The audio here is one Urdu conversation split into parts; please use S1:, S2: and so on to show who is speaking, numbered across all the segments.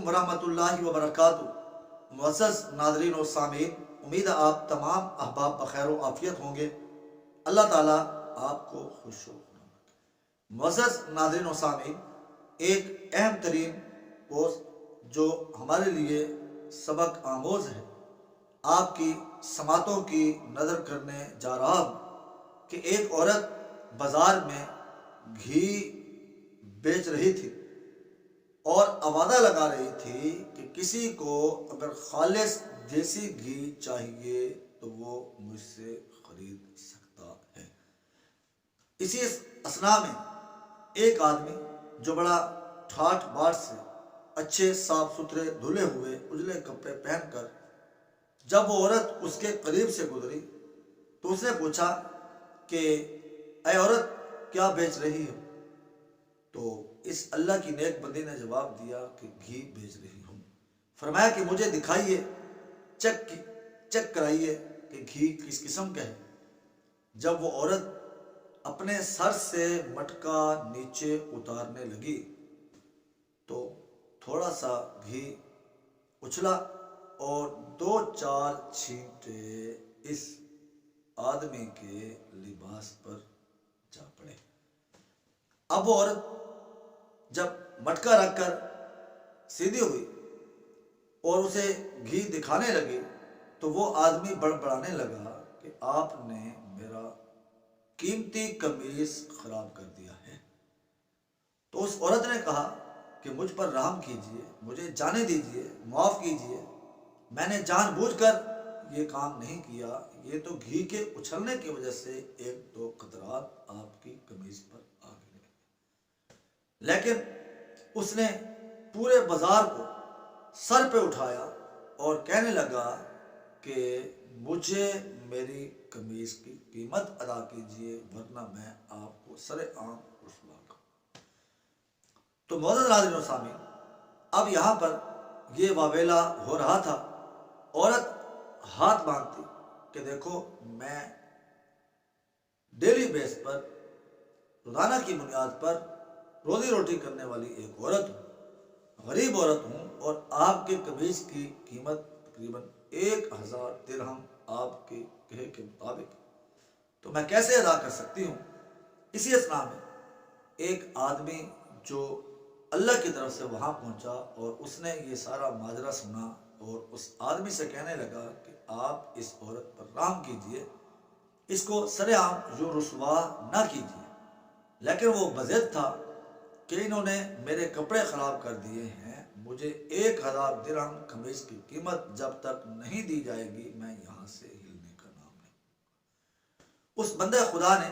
S1: ورحمۃ اللہ وبرکاتہ۔ معزز ناظرین و سامعین، امید ہے آپ تمام احباب بخیر و عافیت ہوں گے۔ اللہ تعالیٰ آپ کو خوش و معزز ناظرین و سامعین، ایک اہم ترین پوسٹ جو ہمارے لیے سبق آموز ہے، آپ کی سماعتوں کی نظر کرنے جا رہا ہوں کہ ایک عورت بازار میں گھی بیچ رہی تھی اور آوازہ لگا رہی تھی کہ کسی کو اگر خالص دیسی گھی چاہیے تو وہ مجھ سے خرید سکتا ہے۔ اسی اثناء میں ایک آدمی جو بڑا ٹھاٹھ باٹ سے اچھے صاف ستھرے دھلے ہوئے اجلے کپڑے پہن کر جب وہ عورت اس کے قریب سے گزری تو اس نے پوچھا کہ اے عورت، کیا بیچ رہی ہو؟ تو اس اللہ کی نیک بندی نے جواب دیا کہ گھی بیچ رہی ہوں۔ فرمایا کہ مجھے دکھائیے، چیک کرائیے کہ گھی کس قسم کا ہے۔ جب وہ عورت اپنے سر سے مٹکا نیچے اتارنے لگی تو تھوڑا سا گھی اچھلا اور 2-4 چھینٹے اس آدمی کے لباس پر جا پڑے۔ اب وہ عورت جب مٹکا رکھ کر سیدھی ہوئی اور اسے گھی دکھانے لگی تو وہ آدمی بڑبڑانے لگا کہ آپ نے میرا قیمتی قمیص خراب کر دیا ہے۔ تو اس عورت نے کہا کہ مجھ پر رحم کیجئے، مجھے جانے دیجئے، معاف کیجئے، میں نے جان بوجھ کر یہ کام نہیں کیا، یہ تو گھی کے اچھلنے کی وجہ سے 1-2 قطرات آپ کی قمیص پر آ گئے۔ لیکن اس نے پورے بازار کو سر پہ اٹھایا اور کہنے لگا کہ مجھے میری قمیص کی قیمت ادا کیجئے ورنہ میں آپ کو سر عام رسوا کروں۔ تو معزز ناظرین و سامعین، اب یہاں پر یہ واویلا ہو رہا تھا، عورت ہاتھ باندھتی کہ دیکھو میں ڈیلی بیس پر روزانہ کی بنیاد پر روزی روٹی کرنے والی ایک عورت ہوں، غریب عورت ہوں، اور آپ کے قمیص کی قیمت تقریباً 1000 درہم آپ کے کہے کے مطابق تو میں کیسے ادا کر سکتی ہوں۔ اسی اثناء میں ایک آدمی جو اللہ کی طرف سے وہاں پہنچا اور اس نے یہ سارا ماجرا سنا اور اس آدمی سے کہنے لگا کہ آپ اس عورت پر رحم کیجئے، اس کو سر عام یوں رسوا نہ کیجئے۔ لیکن وہ بضد تھا کہ انہوں نے میرے کپڑے خراب کر دیے ہیں، مجھے 1000 درہم قمیص کی قیمت جب تک نہیں دی جائے گی میں یہاں سے ہلنے کا نام نہیں۔ اس بندہ خدا نے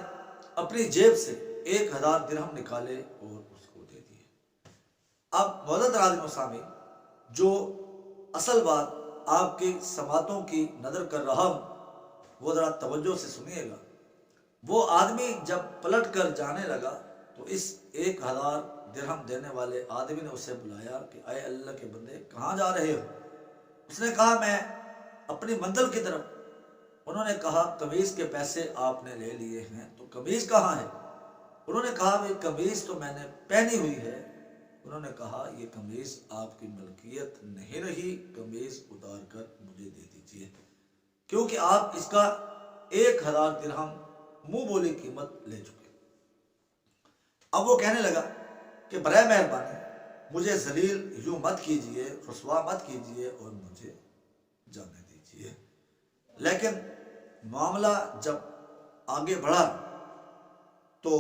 S1: اپنی جیب سے 1000 درہم نکالے اور اس کو دے دیے۔ اب معزز ناظرین و سامعین، جو اصل بات آپ کی سماعتوں کی نظر کر رہا ہوں وہ ذرا توجہ سے سنیے گا۔ وہ آدمی جب پلٹ کر جانے لگا تو اس 1000 درہم دینے والے آدمی نے اسے بلایا کہ اے اللہ کے بندے، کہاں جا رہے ہو؟ اس نے کہا میں اپنی منزل کی طرف۔ انہوں نے کہا قمیص کے پیسے آپ نے لے لیے ہیں تو قمیص کہاں ہے؟ انہوں نے کہا بھائی قمیص تو میں نے پہنی ہوئی ہے۔ انہوں نے کہا یہ قمیص آپ کی ملکیت نہیں رہی، قمیص اتار کر مجھے دے دیجیے، کیونکہ آپ اس کا 1000 درہم منہ بولی قیمت لے چکے۔ اب وہ کہنے لگا کہ برائے مہربانی مجھے ذلیل یوں مت کیجئے، رسوا مت کیجئے اور مجھے جانے دیجئے۔ لیکن معاملہ جب آگے بڑھا تو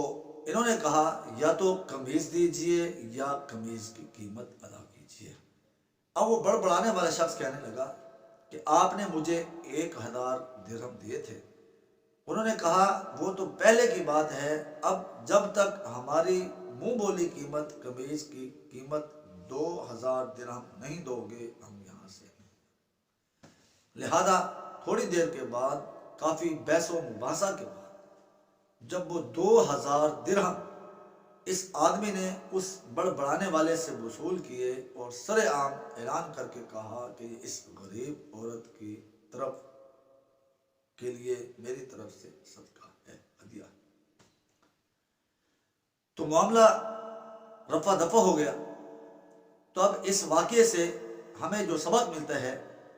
S1: انہوں نے کہا یا تو قمیص دیجئے یا قمیص کی قیمت ادا کیجئے۔ اب وہ بڑبڑانے والا شخص کہنے لگا کہ آپ نے مجھے 1000 درہم دیے تھے۔ انہوں نے کہا وہ تو پہلے کی بات ہے، اب جب تک ہماری منہ بولی قیمت قمیص کی قیمت 2000 درہم نہیں دو گے ہم یہاں سے نہیں۔ لہذا تھوڑی دیر کے بعد کافی بحث و مباحثہ کے بعد جب وہ 2000 درہم اس آدمی نے اس بڑبڑانے والے سے وصول کیے اور سر عام اعلان کر کے کہا کہ اس غریب عورت کی طرف کے لیے میری طرف سے صدقہ ہے، ہدیہ ہے، تو معاملہ رفع دفع ہو گیا۔ تو اب اس واقعے سے ہمیں جو سبق ملتا ہے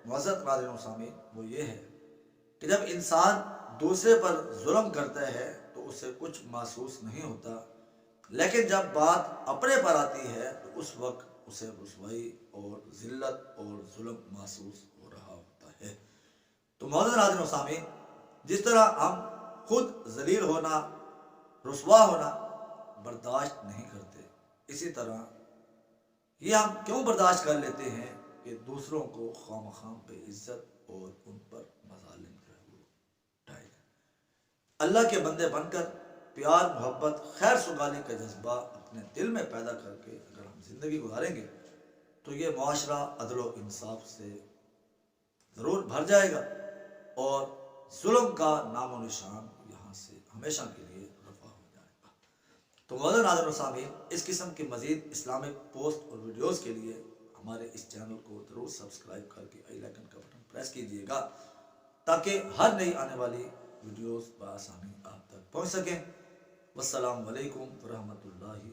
S1: معزز ناظرین و سامعین وہ یہ ہے کہ جب انسان دوسرے پر ظلم کرتا ہے تو اسے کچھ محسوس نہیں ہوتا، لیکن جب بات اپنے پر آتی ہے تو اس وقت اسے رسوائی اور ذلت اور ظلم محسوس ہو رہا ہوتا ہے۔ تو معزز ناظرین و سامعین، جس طرح ہم خود ذلیل ہونا، رسوا ہونا برداشت نہیں کرتے، اسی طرح یہ ہم کیوں برداشت کر لیتے ہیں کہ دوسروں کو خواہ مخواہ بے عزت اور ان پر مظالم اٹھائے جائیں۔ اللہ کے بندے بن کر پیار، محبت، خیر سگالی کا جذبہ اپنے دل میں پیدا کر کے اگر ہم زندگی گزاریں گے تو یہ معاشرہ عدل و انصاف سے ضرور بھر جائے گا اور ظلم کا نام و نشان یہاں سے ہمیشہ کے لیے رفع ہو جائے گا۔ تو معزز ناظرین و سامعین، اس قسم کی مزید اسلامک پوسٹ اور ویڈیوز کے لیے ہمارے اس چینل کو ضرور سبسکرائب کر کے آئی آئکن کا بٹن پریس کیجیے گا تاکہ ہر نئی آنے والی ویڈیوز بآسانی آپ تک پہنچ سکیں۔ والسلام علیکم ورحمۃ اللہ